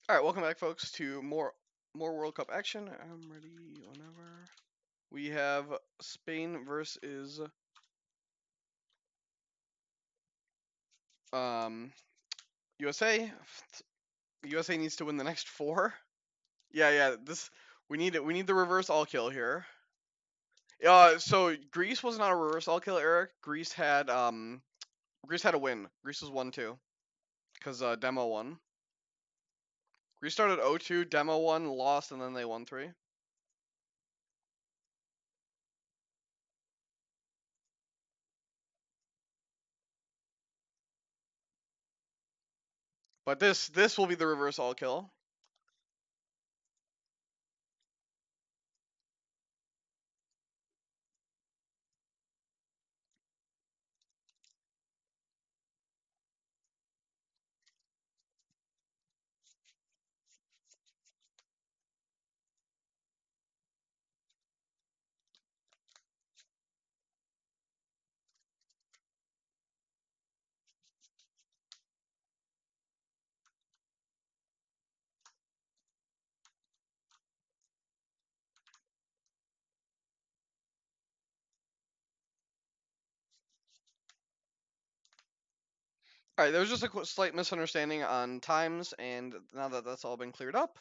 All right, welcome back, folks, to more World Cup action. I'm ready whenever. We have Spain versus um, USA. USA needs to win the next four. Yeah. This we need it. We need the reverse all kill here. So Greece was not a reverse all kill, Eric. Greece had a win. Greece was 1-2 because Demo won. Greece started 0-2, Demo won, lost, and then they won 3. But this will be the reverse all kill. All right, there was just a slight misunderstanding on times, and now that that's all been cleared up.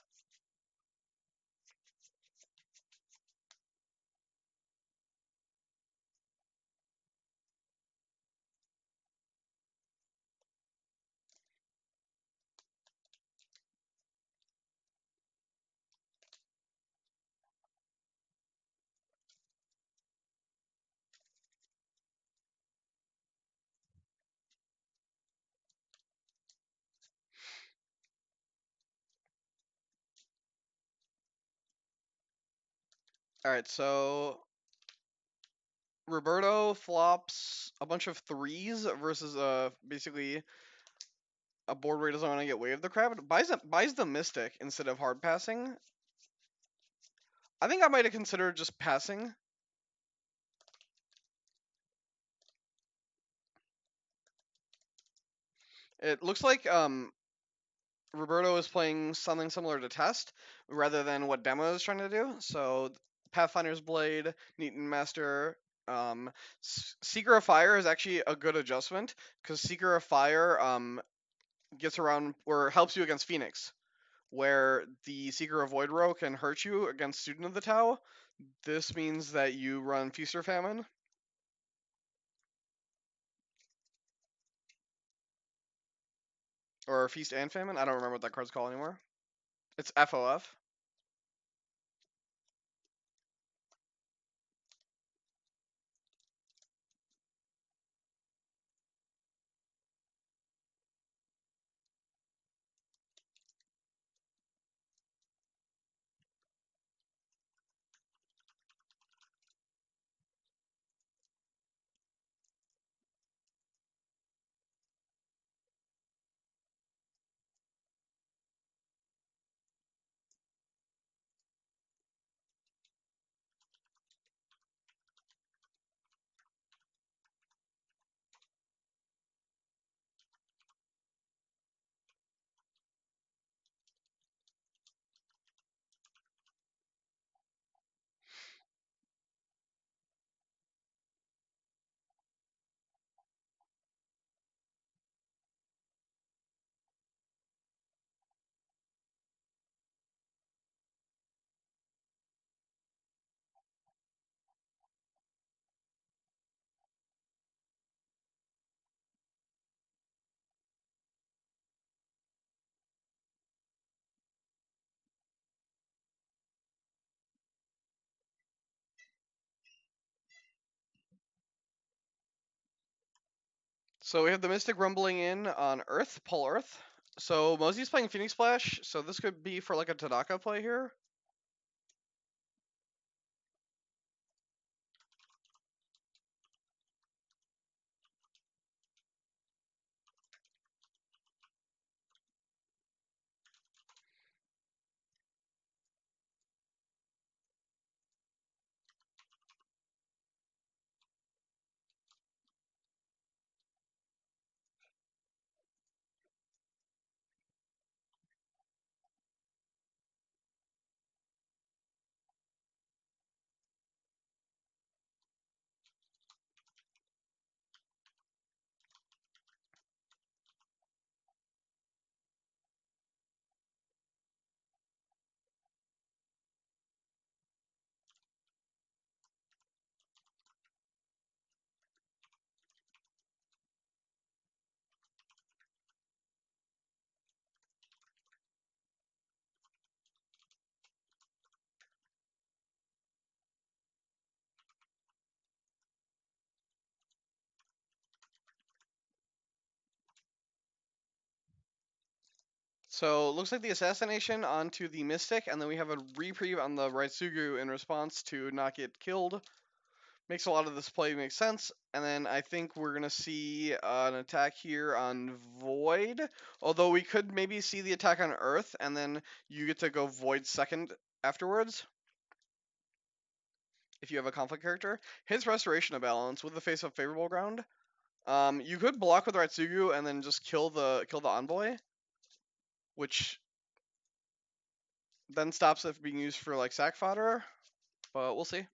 All right, so Roberto flops a bunch of threes versus basically a board where he doesn't want to get waved the crab. Buys the Mystic instead of hard passing. I think I might have considered just passing. It looks like Roberto is playing something similar to Test rather than what Demo is trying to do. So Pathfinder's Blade, Neaton Master, Seeker of Fire is actually a good adjustment because Seeker of Fire gets around or helps you against Phoenix, where the Seeker of Void Row can hurt you against Student of the Tau. This means that you run Feast or Famine. Or Feast and Famine. I don't remember what that card's called anymore. It's FOF. So we have the Mystic rumbling in on Earth, Pull Earth. So Mozi's playing Phoenix Splash, so this could be for like a Tadaka play here. So looks like the assassination onto the Mystic, and then we have a reprieve on the Raitsugu in response to not get killed. Makes a lot of this play make sense. And then I think we're gonna see an attack here on Void. Although we could maybe see the attack on Earth, and then you get to go Void second afterwards. If you have a conflict character, hits Restoration of Balance with the face of favorable ground. You could block with Raitsugu and then just kill the envoy, which then stops it from being used for like sack fodder. But we'll see.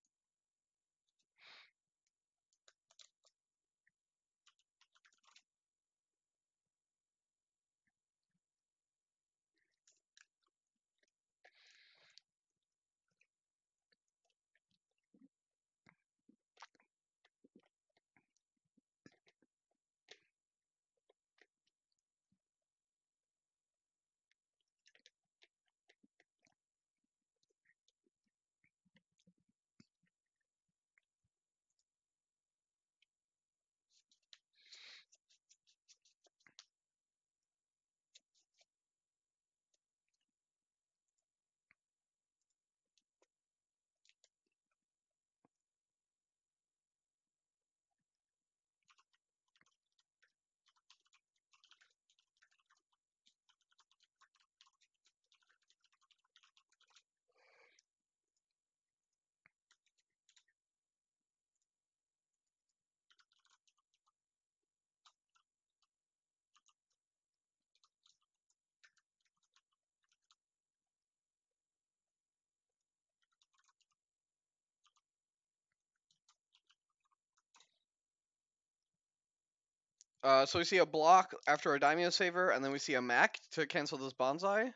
So we see a block after a Daimyo Saver, and then we see a Mac to cancel this Bonsai.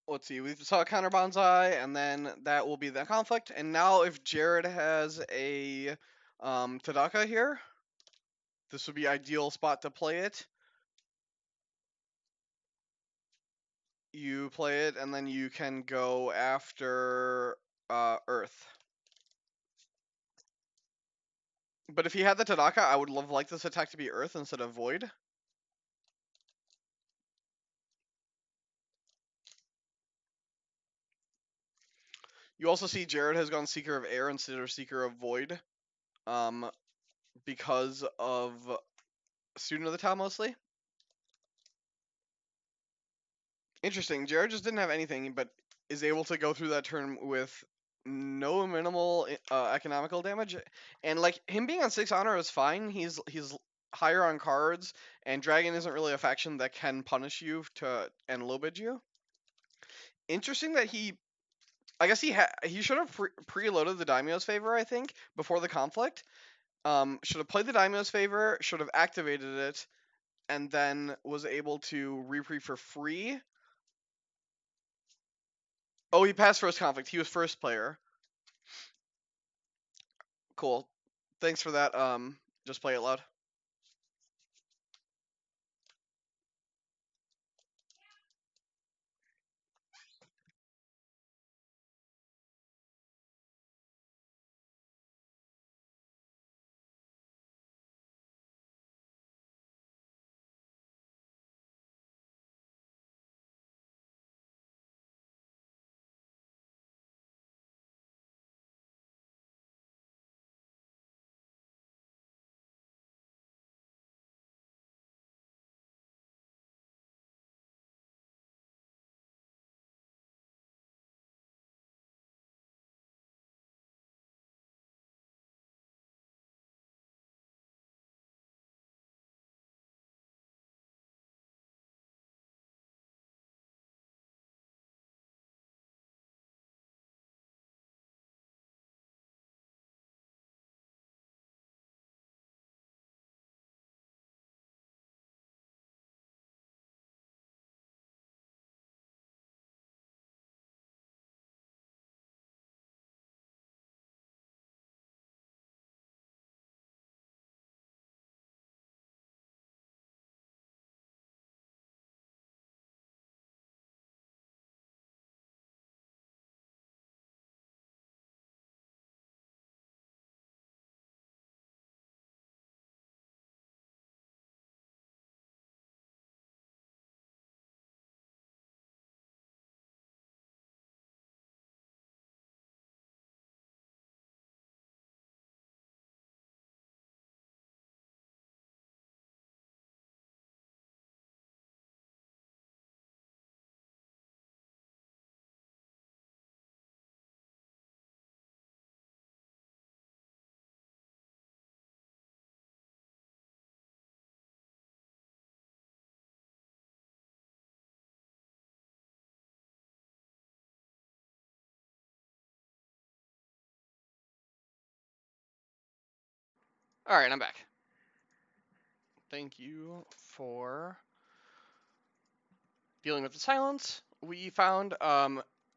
Let's see, we saw a counter Bonsai, and then that will be the conflict. And now if Jared has a Tadaka here, this would be ideal spot to play it. You play it, and then you can go after Earth. But if he had the Tadaka, I would love like this attack to be Earth instead of Void. You also see Jared has gone Seeker of Air instead of Seeker of Void, um, because of Student of the Tau mostly. Interesting. Jared just didn't have anything, but is able to go through that turn with no minimal economical damage, and like him being on 6 honor is fine. He's higher on cards, and Dragon isn't really a faction that can punish you to and low bid you. Interesting that I guess he should have preloaded the Daimyo's favor, I think, before the conflict. Should have played the Daimyo's favor, should have activated it, and then was able to reprieve for free. Oh, he passed first conflict. He was first player. Cool. Thanks for that. Just play it loud. All right, I'm back. Thank you for dealing with the silence. We found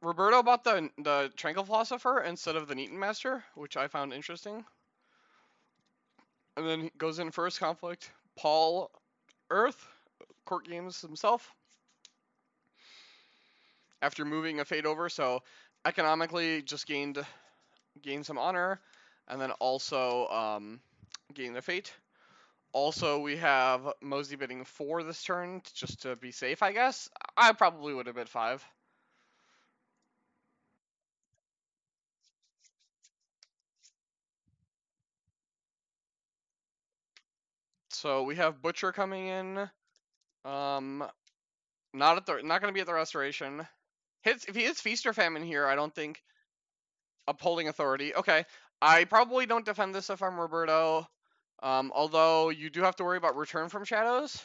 Roberto bought the Tranquil Philosopher instead of the Neaton Master, which I found interesting. And then he goes in first conflict. Paul Earth, Court Games himself, after moving a fate over, so economically just gained some honor, and then also gained a fate. Also, we have Mozi bidding 4 this turn, just to be safe, I guess. I probably would have bid 5. So we have Butcher coming in. Not gonna be at the Restoration. If he hits Feast or Famine here, I don't think upholding authority. Okay, I probably don't defend this if I'm Roberto. Although you do have to worry about Return from Shadows.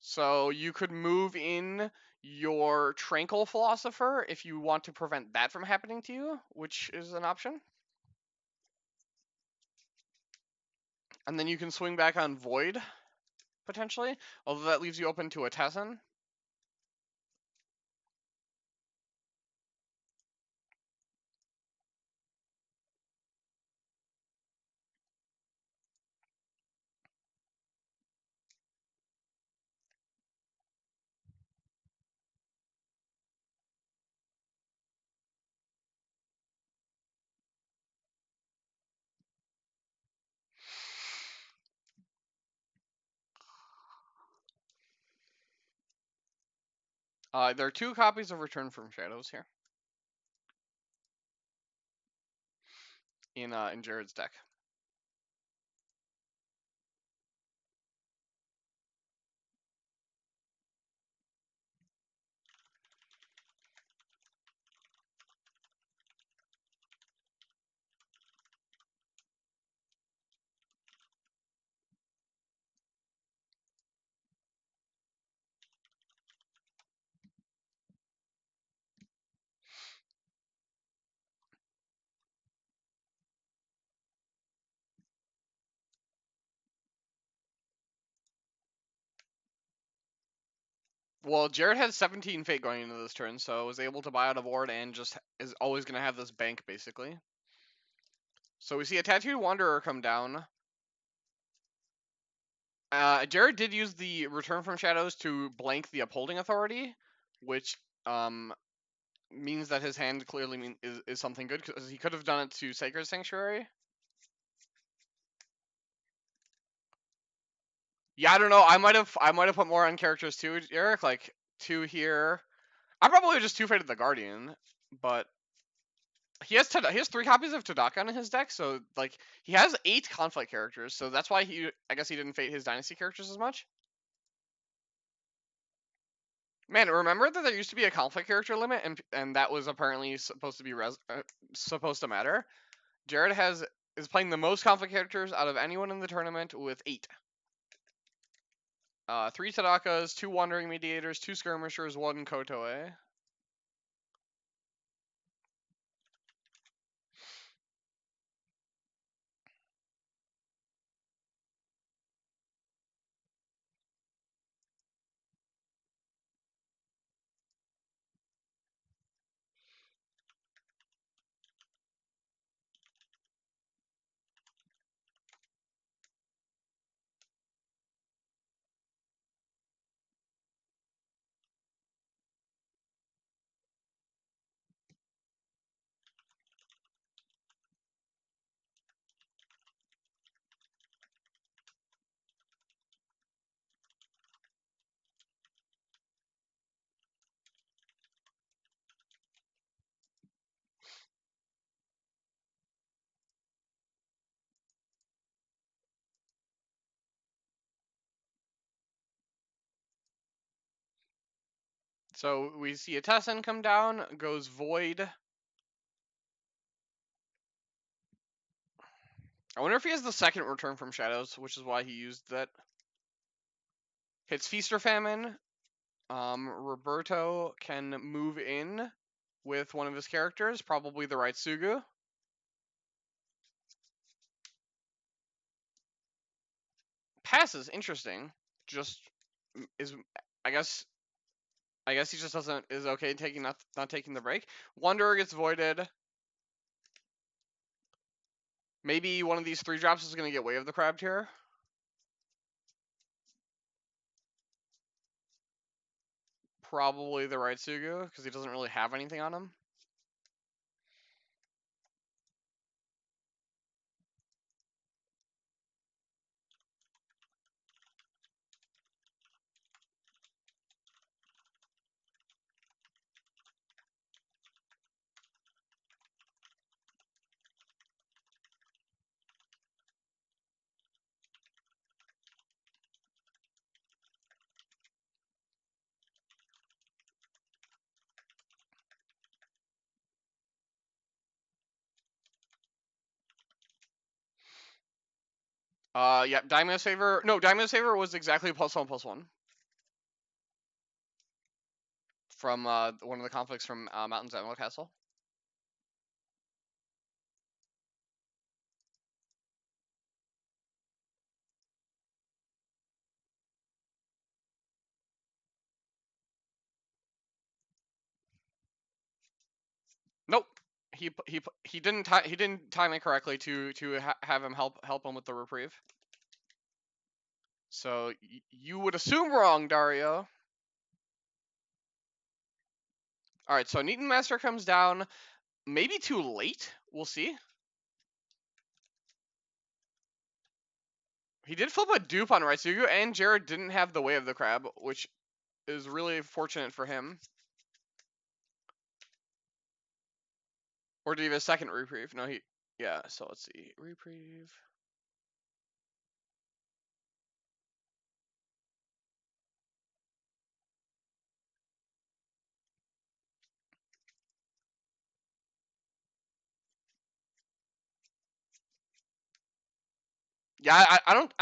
So you could move in your Tranquil Philosopher if you want to prevent that from happening to you, which is an option. And then you can swing back on Void, potentially, although that leaves you open to a Tessin. There are 2 copies of Return from Shadows here in Jared's deck. Well, Jared has 17 Fate going into this turn, so was able to buy out a board and just is always going to have this bank, basically. So we see a Tattooed Wanderer come down. Jared did use the Return from Shadows to blank the Upholding Authority, which means that his hand clearly is something good, because he could have done it to Sacred Sanctuary. Yeah, I don't know. I might have put more on characters too, Eric. Like 2 here. I probably just 2-fated the Guardian, but he has 3 copies of Tadaka in his deck, so like he has 8 conflict characters. So that's why I guess he didn't fate his Dynasty characters as much. Man, remember that there used to be a conflict character limit, and that was apparently supposed to be supposed to matter. Jared is playing the most conflict characters out of anyone in the tournament with 8. 3 Tadakas, 2 Wandering Mediators, 2 Skirmishers, 1 Kotoe. So we see a Tessin come down, goes Void. I wonder if he has the second Return from Shadows, which is why he used that. Hits Feast or Famine. Roberto can move in with one of his characters, probably the right Sugu. passes. Interesting. Just is I guess he just doesn't is okay taking not taking the break. Wanderer gets voided. Maybe one of these 3 drops is gonna get Way of the Crab here. Probably the right Sugu because he doesn't really have anything on him. Yeah, Daimo's Favor. No, Daimo's Favor was exactly +1/+1 from one of the conflicts from Mountain's Emerald Castle. Nope. He didn't time it correctly to have him help him with the reprieve. So you would assume wrong, Dario. All right, so Neaton Master comes down, maybe too late. We'll see. He did flip a dupe on Raitsugu, and Jared didn't have the Way of the Crab, which is really fortunate for him. Or did he have a second reprieve? No, yeah, so let's see. Reprieve. Yeah, I don't.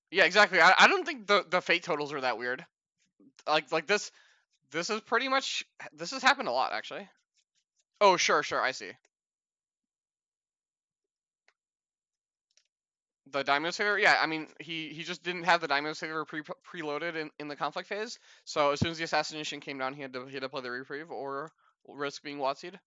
Yeah, exactly. I don't think the fate totals are that weird. Like this is pretty much this has happened a lot actually. Oh, sure, I see. The Daimyo Saver, yeah, I mean he just didn't have the Daimyo Saver preloaded in the conflict phase. So as soon as the assassination came down, he had to play the reprieve or risk being Watsied.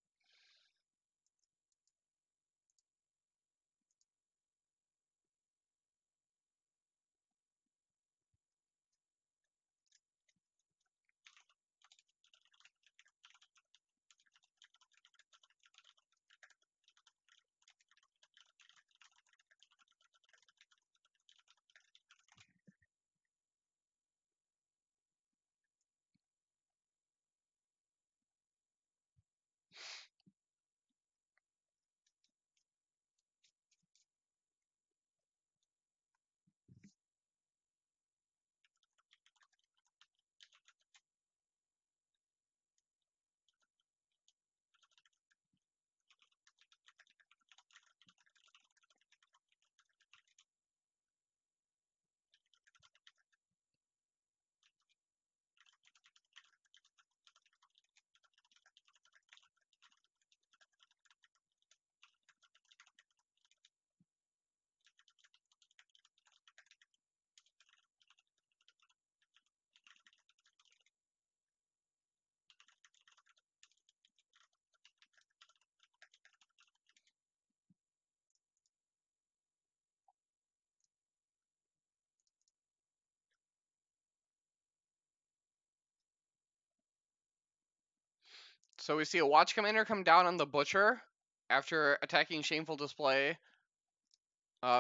So we see a Watch Commander come down on the Butcher after attacking Shameful Display.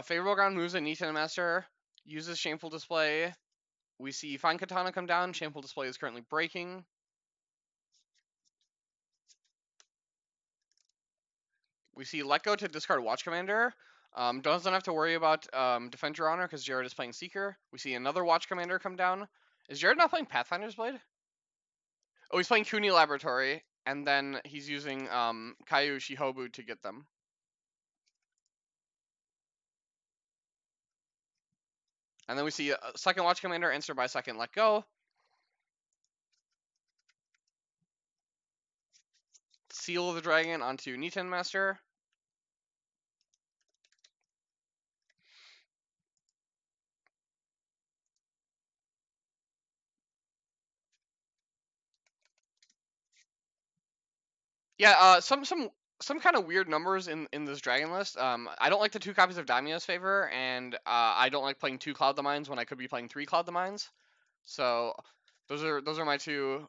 Favorable ground moves a Nita Master, uses Shameful Display. We see Fine Katana come down. Shameful Display is currently breaking. We see Let Go to discard Watch Commander. Doesn't have to worry about Defend Your Honor because Jared is playing Seeker. We see another Watch Commander come down. Is Jared not playing Pathfinder's Blade? Oh, he's playing Kuni Laboratory, and then he's using Kaiju Shihobu to get them. And then we see a second Watch Commander answer by second Let Go. Seal of the Dragon onto Niten Master. Yeah, some kind of weird numbers in this dragon list. I don't like the 2 copies of Daimyo's Favor, and I don't like playing 2 Cloud the Mines when I could be playing 3 Cloud the Mines. So those are my two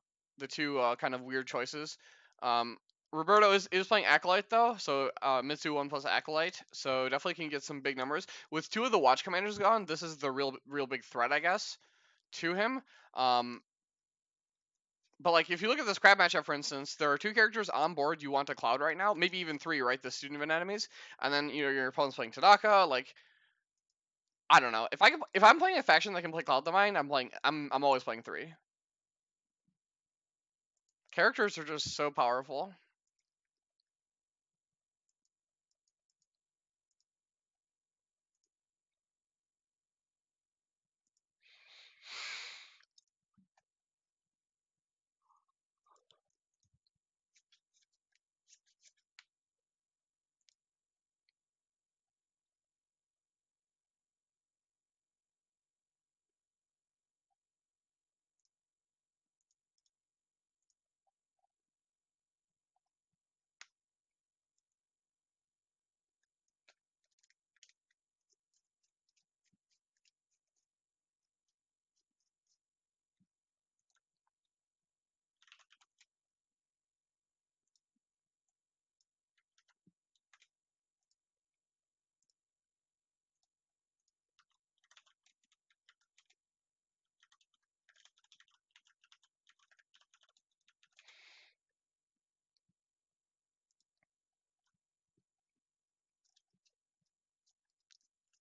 kind of weird choices. Um, Roberto is playing Acolyte though, so Mitsu 1+ Acolyte, so definitely can get some big numbers. With 2 of the Watch Commanders gone, this is the real big threat, I guess, to him. Um, but like if you look at this crab matchup, for instance, there are 2 characters on board you want to cloud right now, maybe even 3, right? The student event enemies, and then your opponent's playing Tadaka. Like I don't know if I'm playing a faction that can play Cloud the Mine, I'm always playing 3. Characters are just so powerful.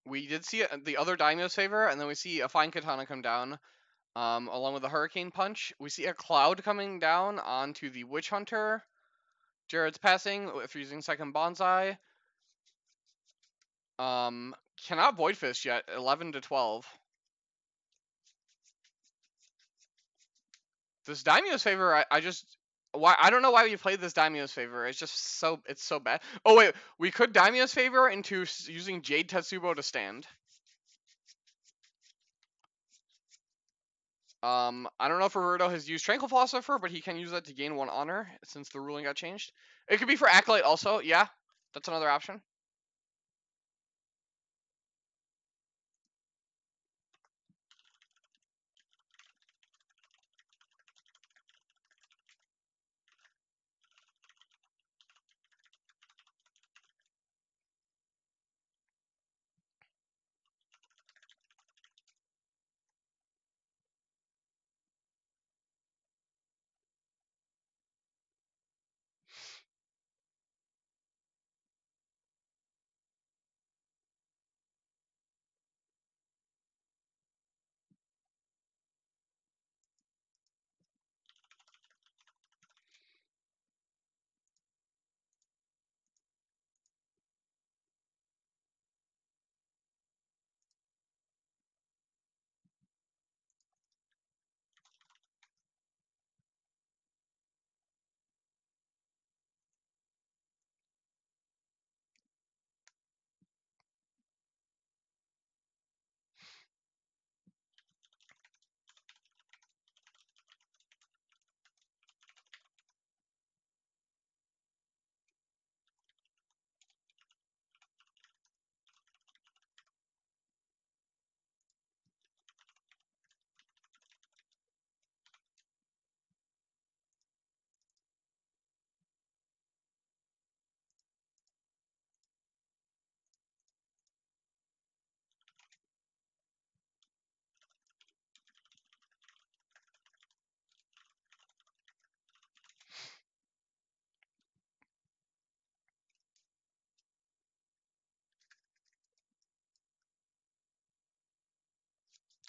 We did see the other Daimyo's Favor, and then we see a Fine Katana come down, along with a Hurricane Punch. We see a Cloud coming down onto the Witch Hunter. Jared's passing if using second Bonsai. Cannot Void Fist yet. 11 to 12. This Daimyo's Favor, I just why I don't know why we played this Daimyo's Favor. It's so bad. Oh wait, we could Daimyo's Favor into using Jade Tetsubo to stand. I don't know if Roberto has used Tranquil Philosopher, but he can use that to gain 1 honor since the ruling got changed. It could be for Acolyte also. Yeah, that's another option.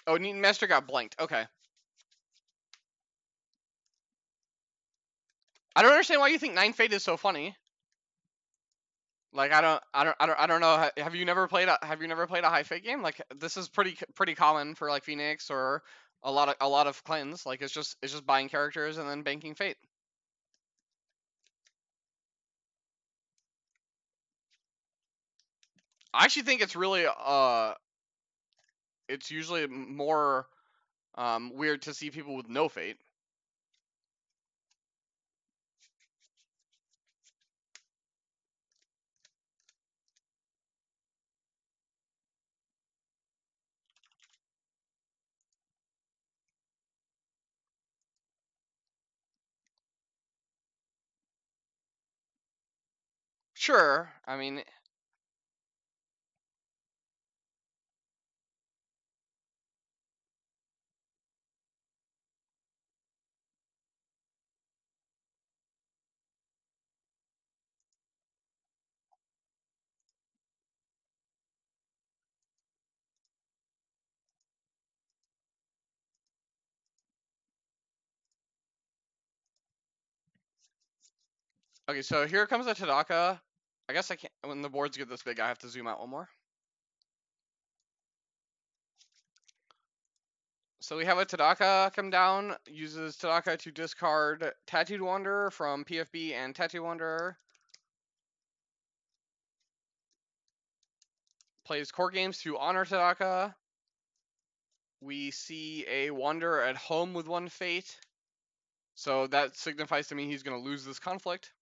Oh, Neaton Master got blanked. Okay. I don't understand why you think 9 Fate is so funny. Like I don't know. Have you never played a high Fate game? Like this is pretty common for like Phoenix or a lot of clans. Like it's just buying characters and then banking Fate. I actually think it's usually more weird to see people with no Fate. Sure. I mean, okay, so here comes a Tadaka. I guess I can't. When the boards get this big, I have to zoom out one more. So we have a Tadaka come down, uses Tadaka to discard Tattooed Wanderer from PFB and Tattooed Wanderer. Plays core games to honor Tadaka. We see a Wanderer at home with one fate. So that signifies to me he's going to lose this conflict.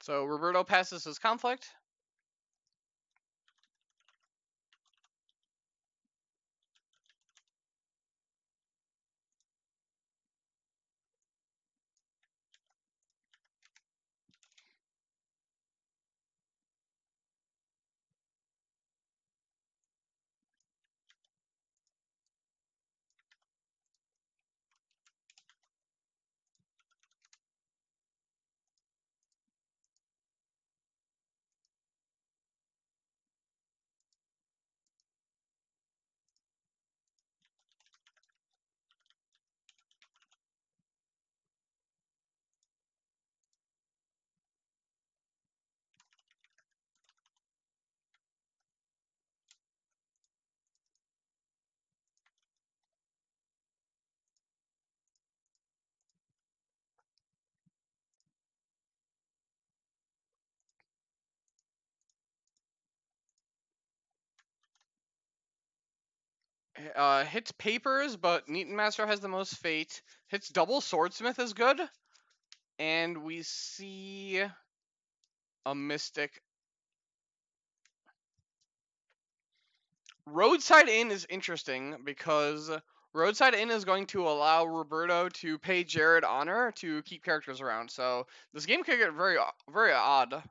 So Roberto passes his conflict. Hits papers, but Neaton Master has the most fate. Hits double swordsmith is good. And we see a mystic. Roadside Inn is interesting because Roadside Inn is going to allow Roberto to pay Jared honor to keep characters around. So this game could get very, very odd.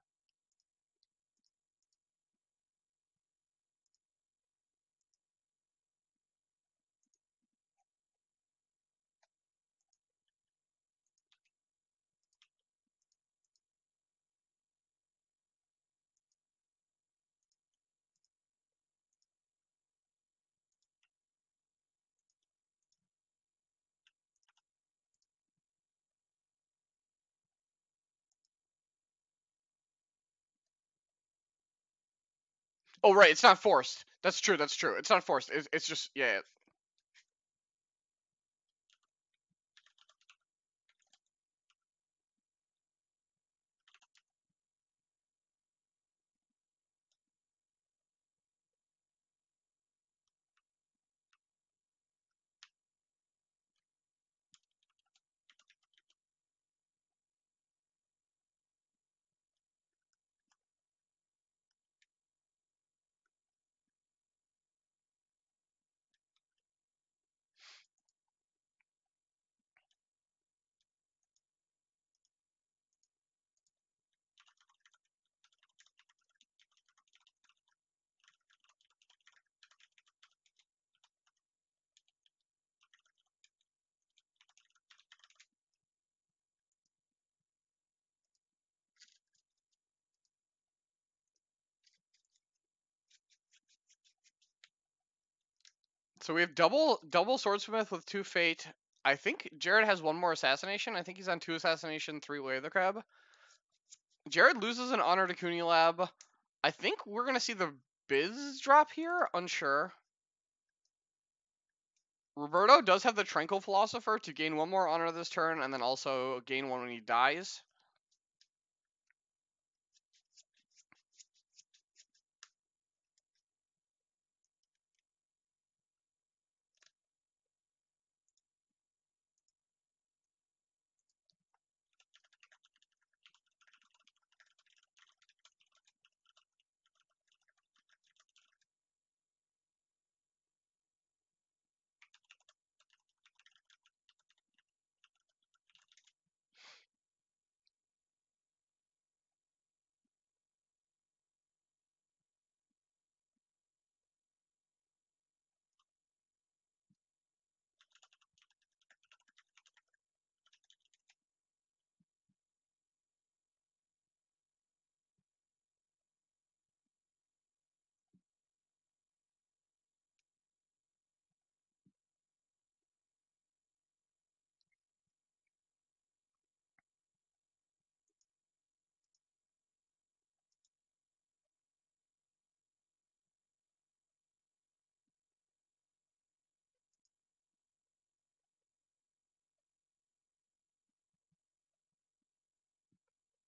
Oh right, it's not forced. That's true. That's true. It's not forced. It's just yeah. So we have double swordsmith with 2 fate. I think Jared has 1 more assassination. I think he's on 2 assassination, 3 way of the crab. Jared loses an honor to Cooney Lab. I think we're gonna see the biz drop here. Unsure. Roberto does have the Tranquil Philosopher to gain 1 more honor this turn, and then also gain 1 when he dies.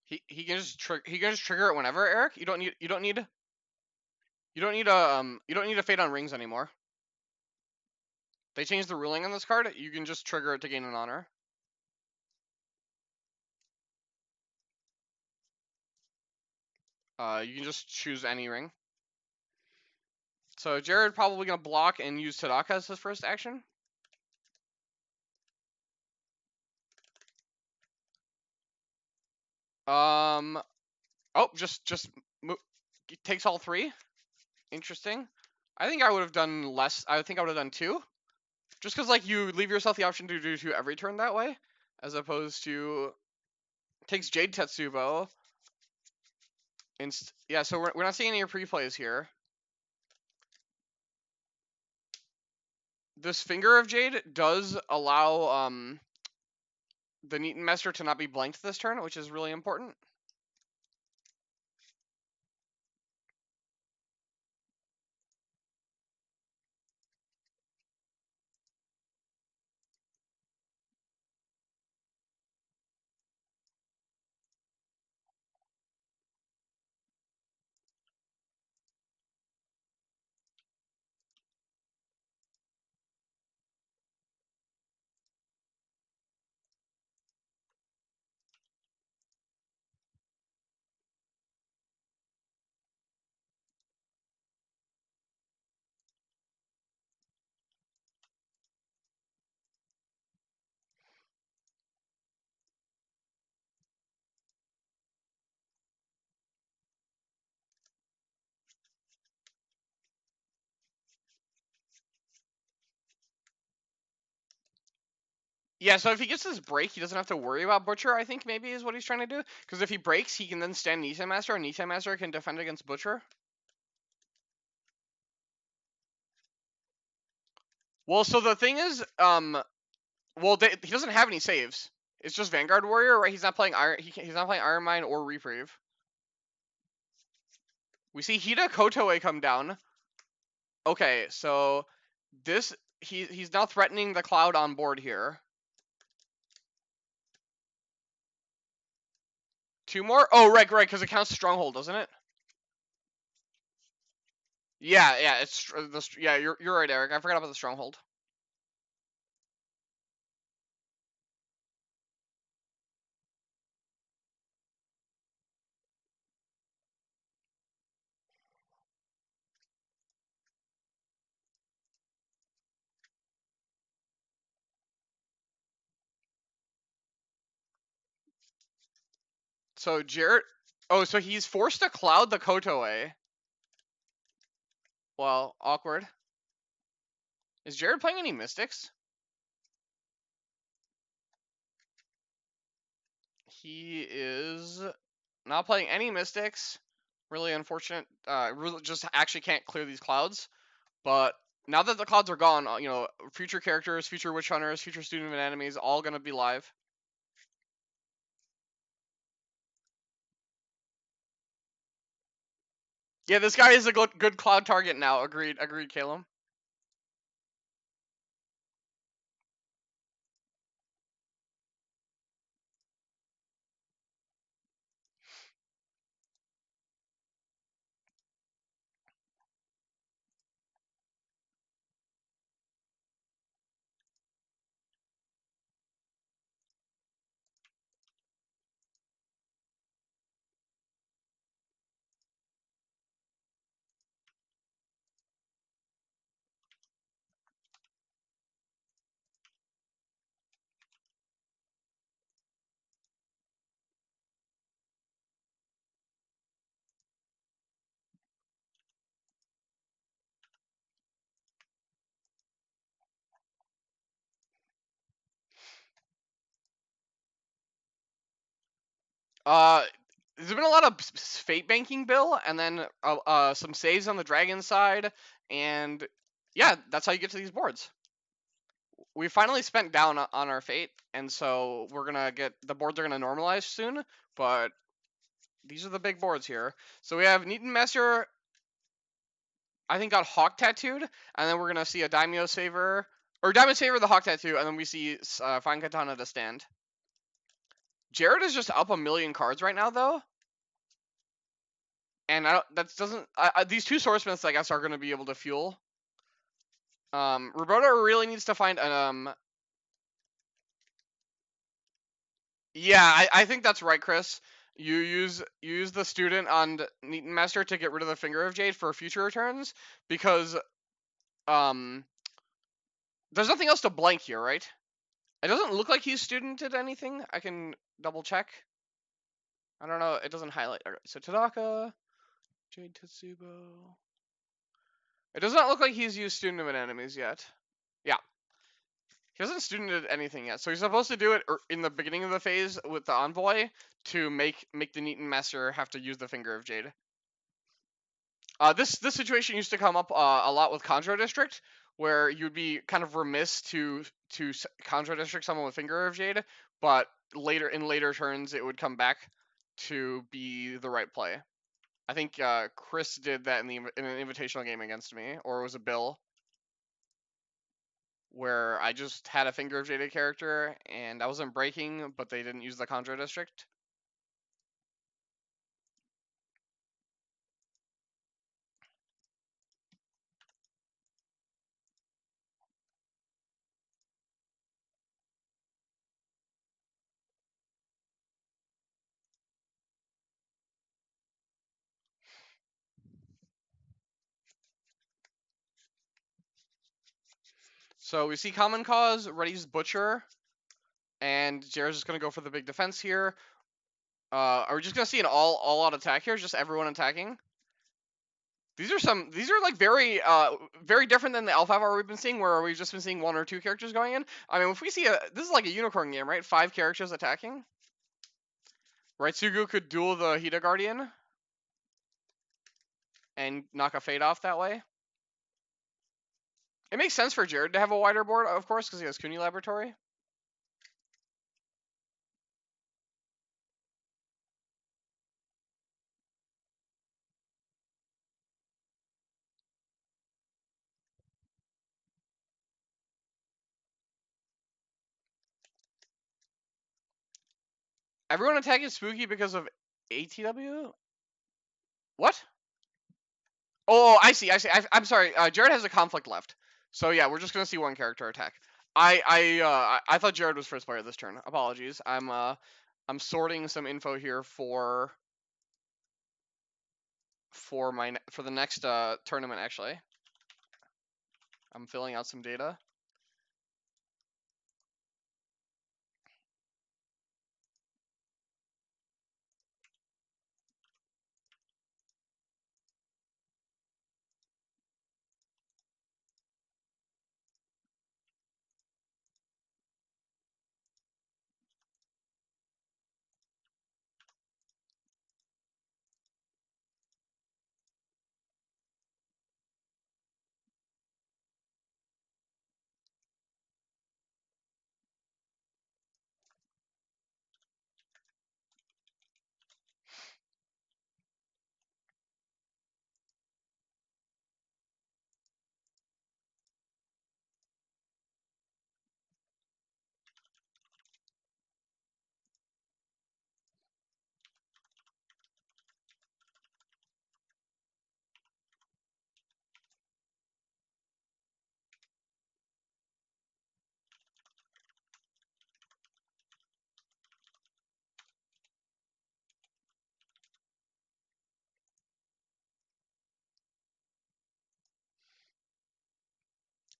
He can just trigger it whenever, Eric. You don't need a fate on rings anymore. They changed the ruling on this card. You can just trigger it to gain an honor. You can just choose any ring. So Jared probably gonna block and use Tadaka as his first action. Oh, just takes all 3. Interesting. I think I would have done less. I think I would have done 2. Just because, like, you leave yourself the option to do 2 every turn that way, as opposed to takes Jade Tetsubo. Yeah, so we're not seeing any pre-plays here. This Finger of Jade does allow the Neaton Master to not be blanked this turn, which is really important. Yeah, so if he gets his break, he doesn't have to worry about Butcher, I think maybe is what he's trying to do. Because if he breaks, he can then stand Nissan Master, and Nissan Master can defend against Butcher. Well, so the thing is, he doesn't have any saves. It's just Vanguard Warrior, right? He's not playing he's not playing Iron Mine or Reprieve. We see Hida Kotoe come down. Okay, so he's now threatening the Cloud on board here. 2 more? Oh, right, because it counts Stronghold, doesn't it? Yeah, it's yeah. You're right, Eric. I forgot about the Stronghold. So Jared. Oh, so he's forced to Cloud the Kotoe. Well, awkward. Is Jared playing any Mystics? He is not playing any Mystics. Really unfortunate. Really just actually can't clear these clouds. But Now that the clouds are gone, future characters, future witch hunters, future student enemies, all gonna be live. Yeah, this guy is a good cloud target now. Agreed, Caleb. Uh, there's been a lot of fate banking, Bill, and then some saves on the dragon side, and yeah, that's how you get to these boards. We finally spent down on our fate, and so we're gonna get the boards are gonna normalize soon. But these are the big boards here. So we have Neaton Master, I think, got Hawk tattooed, and then we're gonna see a Daimyo Saver or Daimyo Saver the Hawk tattoo, and then we see Fine Katana to stand. Jared is just up a million cards right now, though. And that doesn't. These two swordsmiths, I guess, are going to be able to fuel. Roberto really needs to find an. Yeah, I think that's right, Chris. You use the student on Neaton Master to get rid of the Finger of Jade for future returns because um there's nothing else to blank here, right? It doesn't look like he's studented anything. I can double check. I don't know. It doesn't highlight. Okay, so Tadaka, Jade Tetsubo. It does not look like he's used student of enemies yet. Yeah. He hasn't studented anything yet, so he's supposed to do it in the beginning of the phase with the envoy to make the Neaton Master have to use the Finger of Jade. This situation used to come up a lot with Conjuro District, where you'd be kind of remiss to Conjuro District someone with Finger of Jade, but later turns it would come back to be the right play. I think Chris did that in an invitational game against me, or it was a Bill, where I just had a Finger of Jade character and I wasn't breaking, but they didn't use the Conjuro District. So we see Common Cause, Ready's Butcher, and Jared's just gonna go for the big defense here. Are we just gonna see an all out attack here? Just everyone attacking? These are like very different than the L5R we've been seeing, where we've just been seeing one or two characters going in. I mean, if we see this is like a unicorn game, right? 5 characters attacking. Right, Sugu could duel the Hida Guardian and knock a Fate off that way. It makes sense for Jared to have a wider board, of course, because he has Kuni Laboratory. Everyone attacking Spooky because of ATW? What? Oh, I see. I'm sorry. Jared has a conflict left. So yeah, we're just gonna see one character attack. I thought Jared was first player this turn. Apologies. I'm sorting some info here for the next tournament. Actually, I'm filling out some data.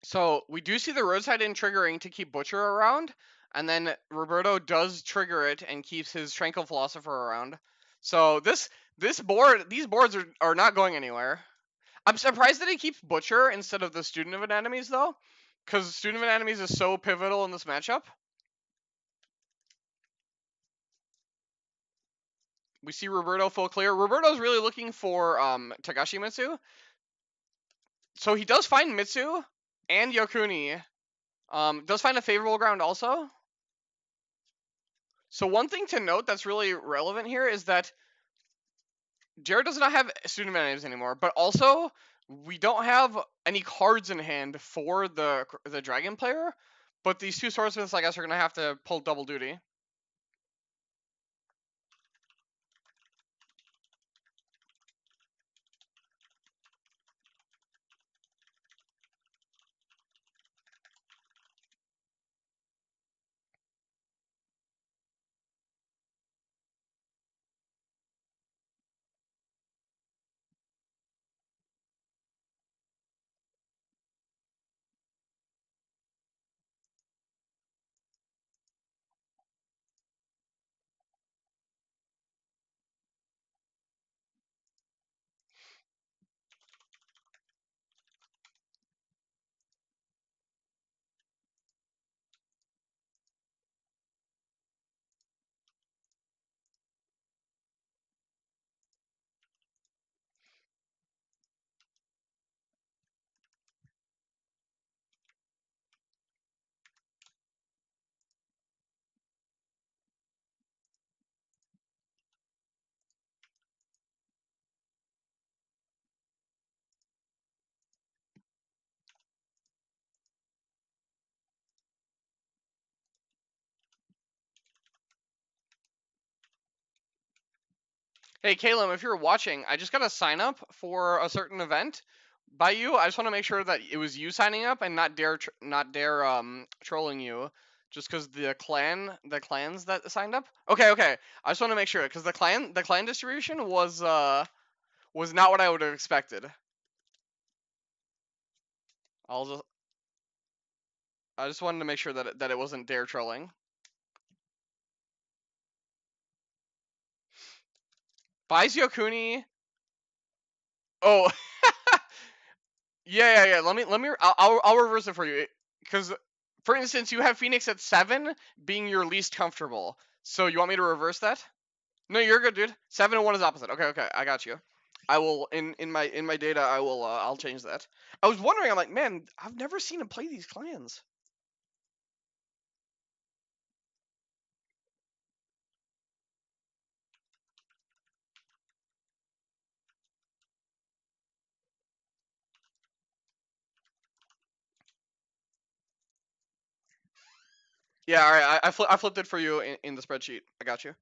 So we do see the roadside in triggering to keep Butcher around, and then Roberto does trigger it and keeps his Tranquil Philosopher around. So these boards are not going anywhere. I'm surprised that he keeps Butcher instead of the Student of Anatomies though, because Student of Anatomies is so pivotal in this matchup. We see Roberto full clear. Roberto's really looking for Tagashi Mitsu. So he does find Mitsu and Yokuni. Does find a favorable ground also. So one thing to note that's really relevant here is that Jared does not have student managers anymore, but also we don't have any cards in hand for the dragon player. But these two swordsmiths, I guess, are gonna have to pull double duty. Hey, Caleb, if you're watching, I just got a sign up for a certain event by you. I just want to make sure that it was you signing up and not dare trolling you, just because the clans that signed up. Okay, okay. I just want to make sure because the clan distribution was not what I would have expected. I'll just I just wanted to make sure that it wasn't dare trolling. Buys Yokuni. Oh, yeah. Let me. I'll reverse it for you, because for instance, you have Phoenix at 7 being your least comfortable. So you want me to reverse that? No, you're good, dude. 7 and 1 is opposite. Okay, okay, I got you. I will in my data. I'll change that. I was wondering. I'm like, man, I've never seen him play these clans. Yeah, all right. I flipped it for you in the spreadsheet. I got you.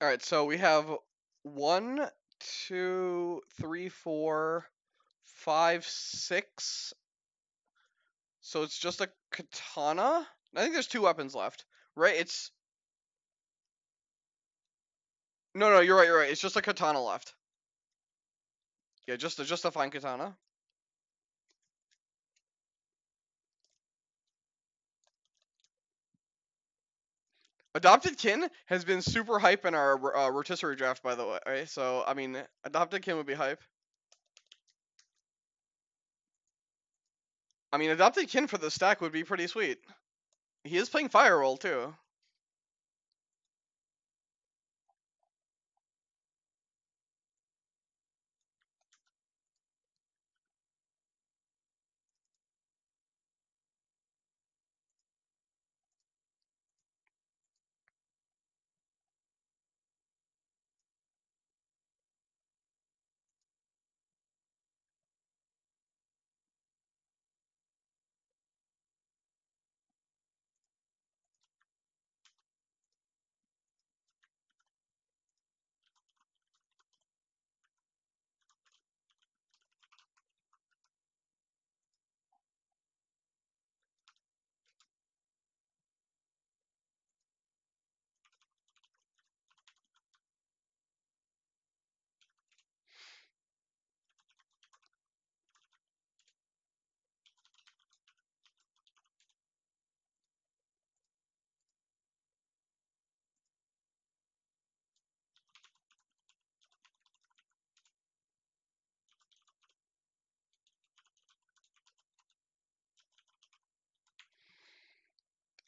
All right, so we have 1, 2, 3, 4, 5, 6. So it's just a katana. I think there's 2 weapons left, right? It's no. You're right. You're right. It's just a katana left. Yeah, just a fine katana. Adopted Kin has been super hype in our rotisserie draft, by the way. Right? So I mean, Adopted Kin would be hype. I mean, Adopted Kin for the stack would be pretty sweet. He is playing Fire Roll too.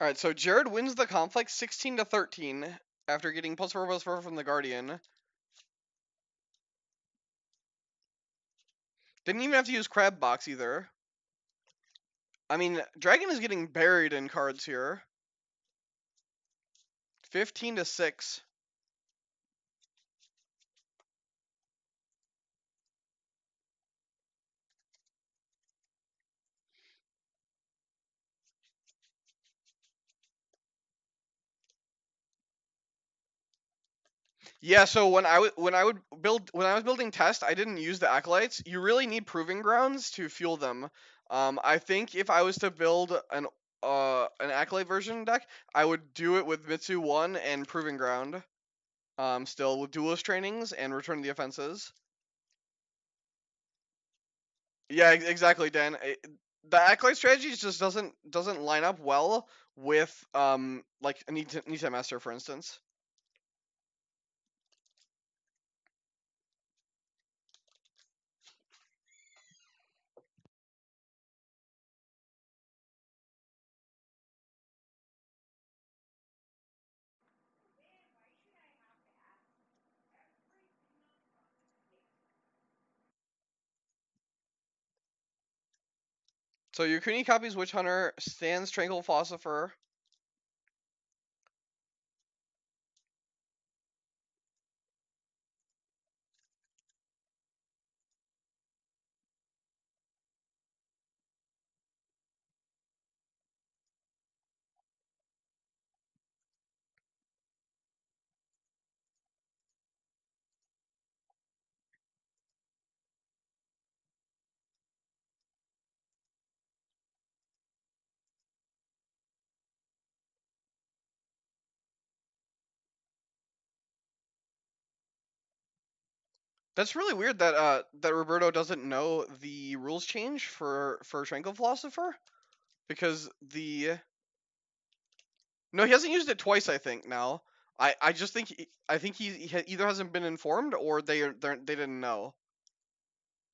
All right, so Jared wins the conflict 16-13 after getting +4/+4 from the Guardian. Didn't even have to use Crab Box either. I mean, Dragon is getting buried in cards here. 15-6. Yeah, so when I was building test, I didn't use the acolytes. You really need proving grounds to fuel them. I think if I was to build an acolyte version deck, I would do it with Mitsu 1 and proving ground. Still with duelist trainings and return the offenses. Yeah, exactly, Dan. The acolyte strategy just doesn't line up well with like a Nita Master, for instance. So Yukuni copies Witch Hunter, stands Tranquil Philosopher. That's really weird that that Roberto doesn't know the rules change for Tranquil Philosopher, because the no, he hasn't used it twice. I think now. I just think I think he either hasn't been informed or they didn't know,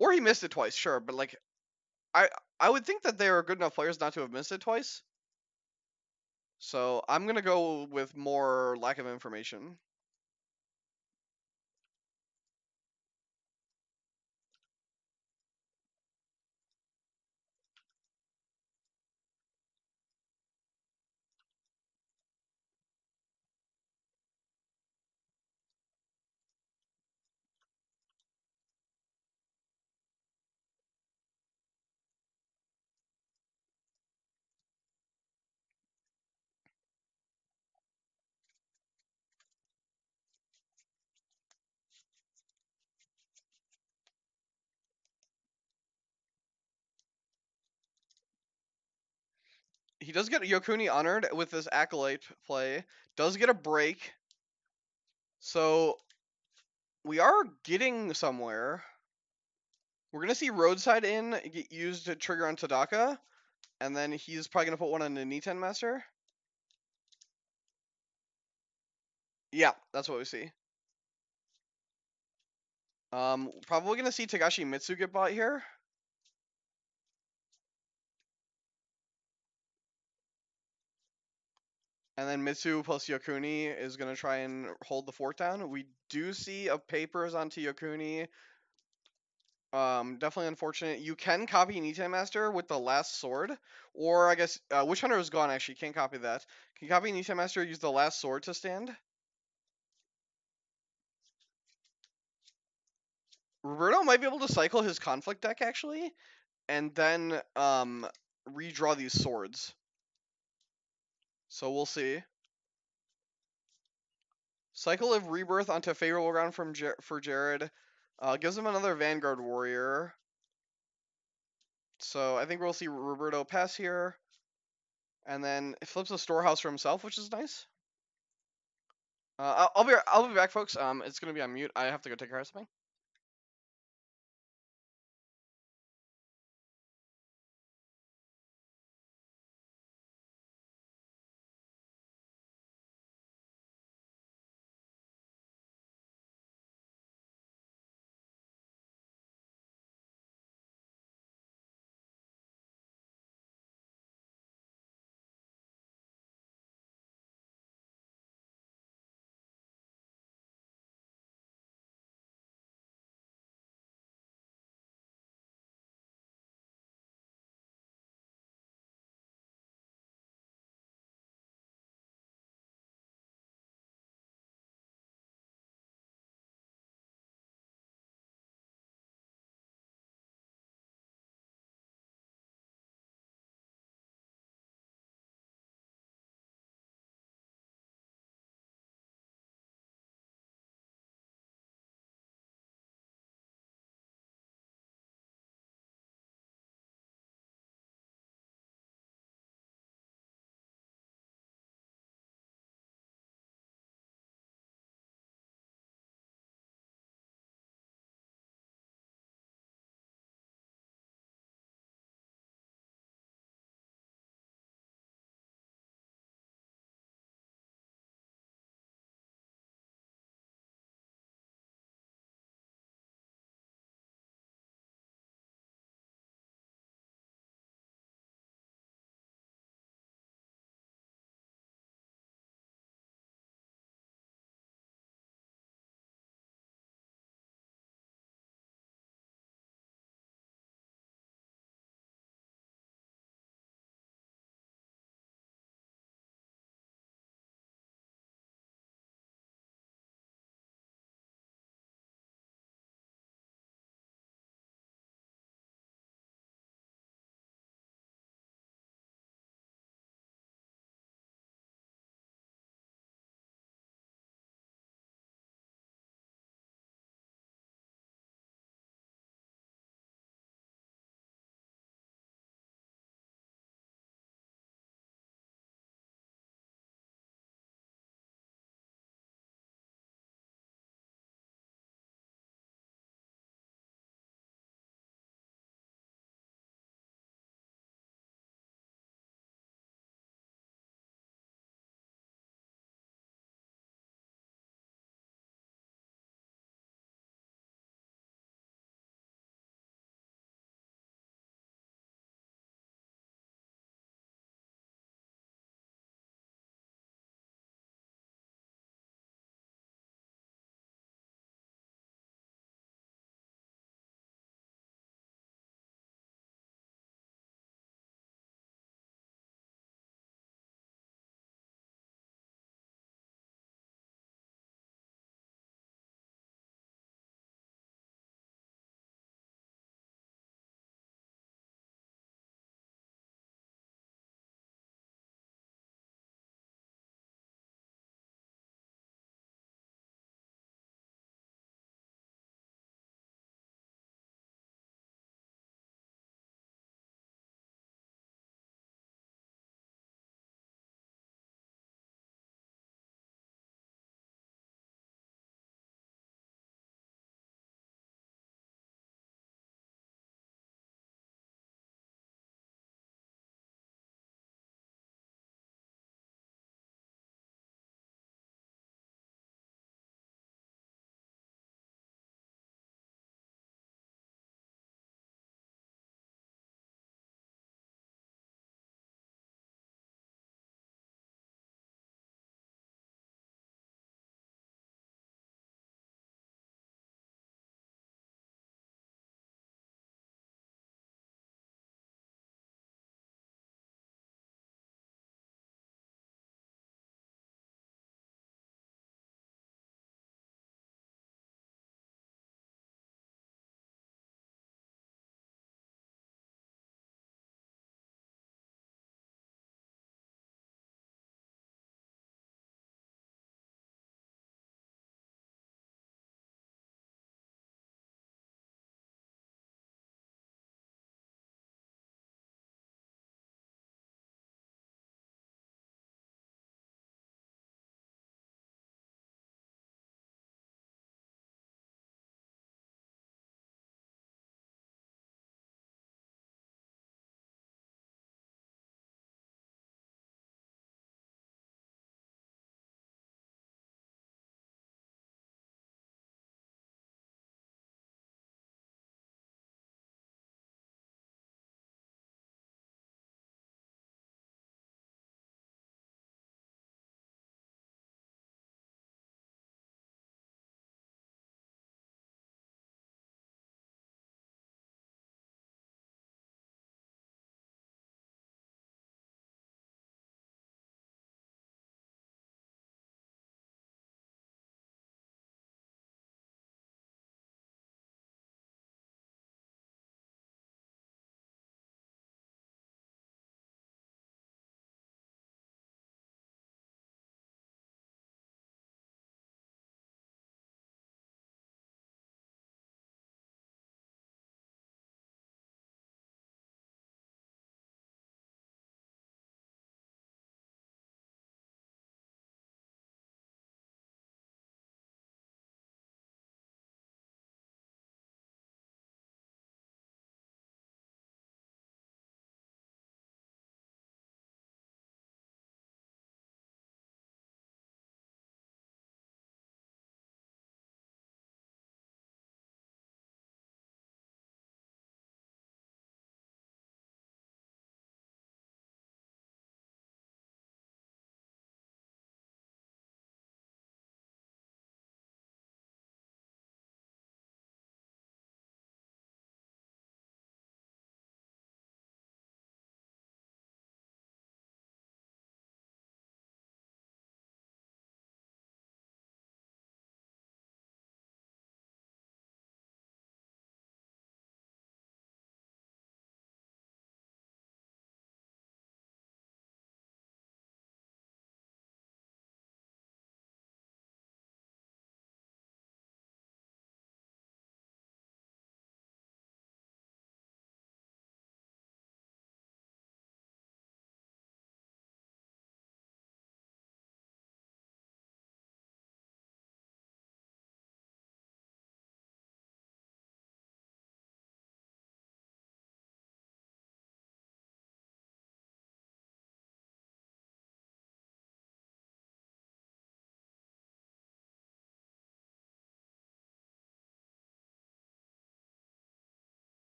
or he missed it twice. Sure, but like I I would think that they are good enough players not to have missed it twice. So I'm gonna go with more lack of information. He does get Yokuni honored with this acolyte play. Does get a break. So we are getting somewhere. We're gonna see Roadside in get used to trigger on Tadaka, and then he's probably gonna put one on the Niten Master. Yeah, that's what we see. Probably gonna see Tagashi Mitsu get bought here. And then Mitsu plus Yokuni is gonna try and hold the fort down. We do see a papers onto Yokuni. Definitely unfortunate. You can copy Nitai Master with the last sword, or I guess Witch Hunter is gone. Actually, can't copy that. Can you copy Nitai Master? Use the last sword to stand. Roberto might be able to cycle his conflict deck actually, and then redraw these swords. So we'll see. Cycle of Rebirth onto favorable ground for Jared. Gives him another Vanguard Warrior. So I think we'll see Roberto pass here. And then flips a storehouse for himself, which is nice. I'll be back, folks. It's gonna be on mute. I have to go take care of something.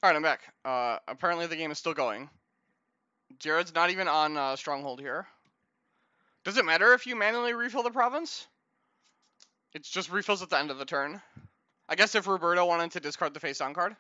Alright, I'm back. Apparently the game is still going. Jared's not even on Stronghold here. Does it matter if you manually refill the province? It just refills at the end of the turn. I guess if Roberto wanted to discard the face-down card.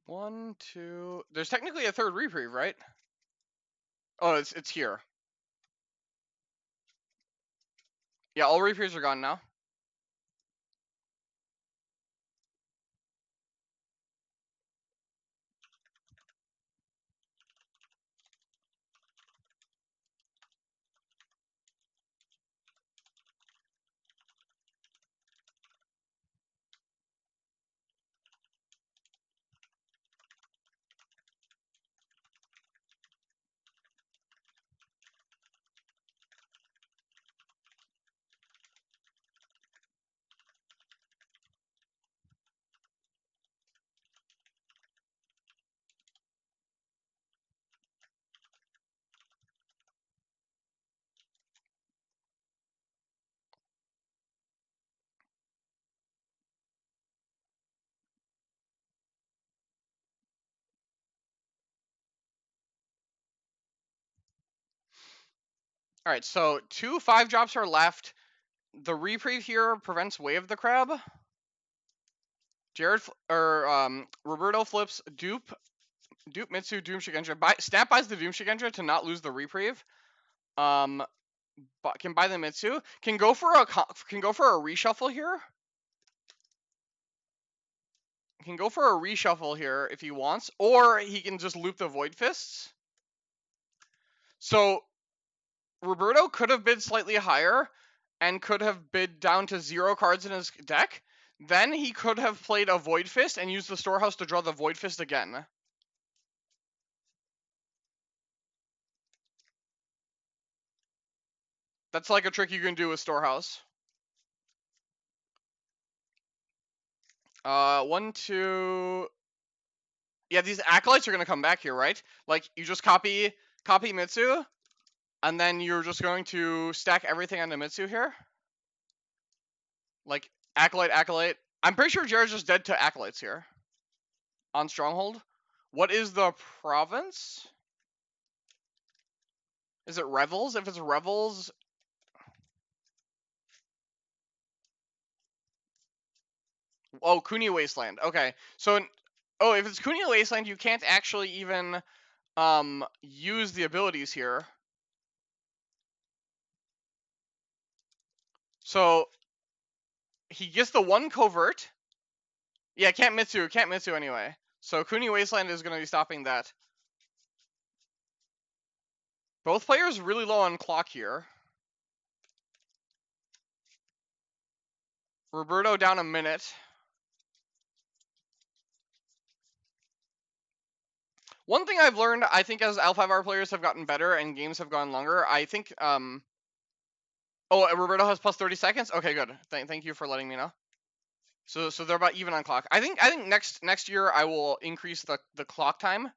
One, two. There's technically a third reprieve, right? Oh, it's here. Yeah, all reprieves are gone now. Alright, so 2 5-drops are left. The reprieve here prevents Way of the Crab. Roberto flips Dupe Mitsu, Doom Shigenja. Snap buys the Doom Shigenja to not lose the reprieve. But can buy the Mitsu. Can go for a reshuffle here. Can go for a reshuffle here if he wants, or he can just loop the Void Fists. So Roberto could have bid slightly higher and could have bid down to 0 cards in his deck. Then he could have played a Void Fist and used the Storehouse to draw the Void Fist again. That's like a trick you can do with Storehouse. 1, 2. Yeah, these Acolytes are gonna come back here, right? Like, you just copy Mitsu, and then you're just going to stack everything onto Mitsu here. Like, Acolyte. I'm pretty sure Jared's just dead to Acolytes here. On Stronghold. What is the province? Is it Revels? If it's Revels... Oh, Kuni Wasteland. Okay. So, if it's Kuni Wasteland, you can't actually even use the abilities here. So, he gets the 1 covert. Yeah, can't Mitsu anyway. So Kuni Wasteland is going to be stopping that. Both players really low on clock here. Roberto down a minute. One thing I've learned, I think, as L5R players have gotten better and games have gone longer, I think, oh, Roberto has plus 30 seconds? Okay, good. Thank you for letting me know. So they're about even on clock. I think next year I will increase the clock time.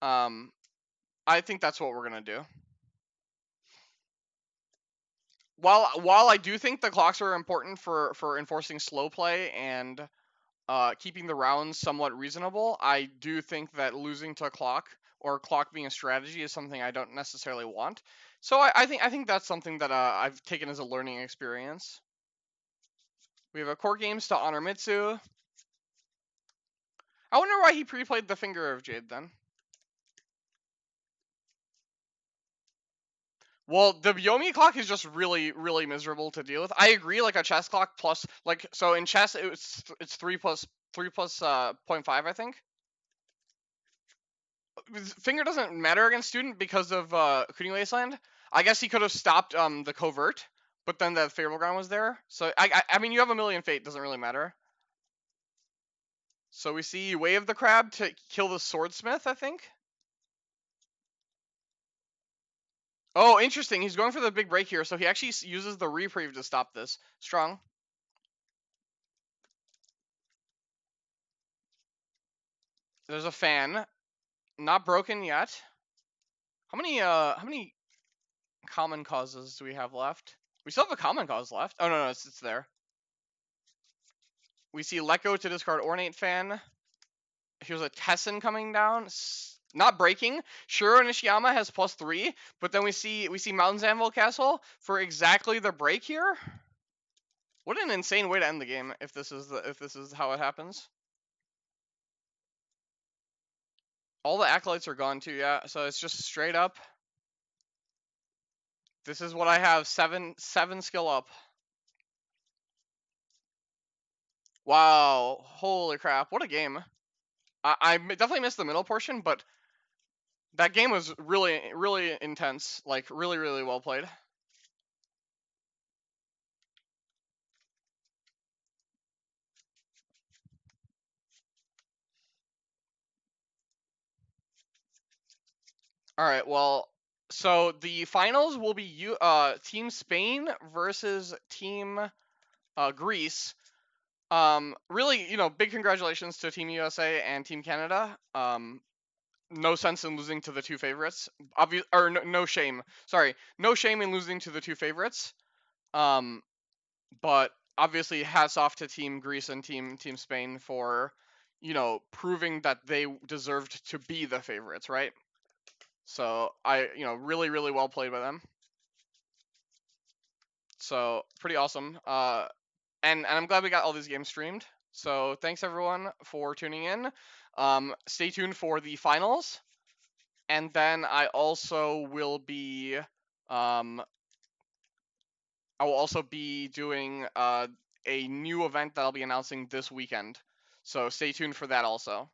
I think that's what we're gonna do. While I do think the clocks are important for enforcing slow play and keeping the rounds somewhat reasonable, I do think that losing to clock or clock being a strategy is something I don't necessarily want. So I think that's something that I've taken as a learning experience. We have a core games to honor Mitsu. I wonder why he pre-played the Finger of Jade then. Well, the Yomi clock is just really, really miserable to deal with. I agree, like a chess clock plus, like, so in chess it's 3 plus 0.5, I think. Finger doesn't matter against student because of Kuning Wasteland. I guess he could have stopped the covert, but then the favorable ground was there. So I mean, you have a million fate, doesn't really matter. So we see Way of the Crab to kill the swordsmith, I think. Oh, interesting. He's going for the big break here, so he actually uses the reprieve to stop this. Strong. There's a fan, not broken yet. How many common causes do we have left? We still have a common cause left. Oh no, it's there. We see let go to discard ornate fan. Here's a Tessin coming down. Not breaking. Shiro Nishiyama has +3, but then we see Mountains Anvil Castle for exactly the break here. What an insane way to end the game if this is how it happens. All the acolytes are gone too, yeah. So it's just straight up. This is what I have, seven skill up. Wow, holy crap, what a game. I definitely missed the middle portion, but that game was really, really intense. Like, really, really well played. All right, well, so the finals will be Team Spain versus Team Greece. Really, big congratulations to Team USA and Team Canada. No sense in losing to the two favorites. No shame. Sorry, no shame in losing to the two favorites. But obviously, hats off to Team Greece and Team Spain for, proving that they deserved to be the favorites, right? So really, really well played by them. So pretty awesome. And I'm glad we got all these games streamed. So thanks everyone for tuning in. Stay tuned for the finals, and then I will also be doing a new event that I'll be announcing this weekend. So stay tuned for that also.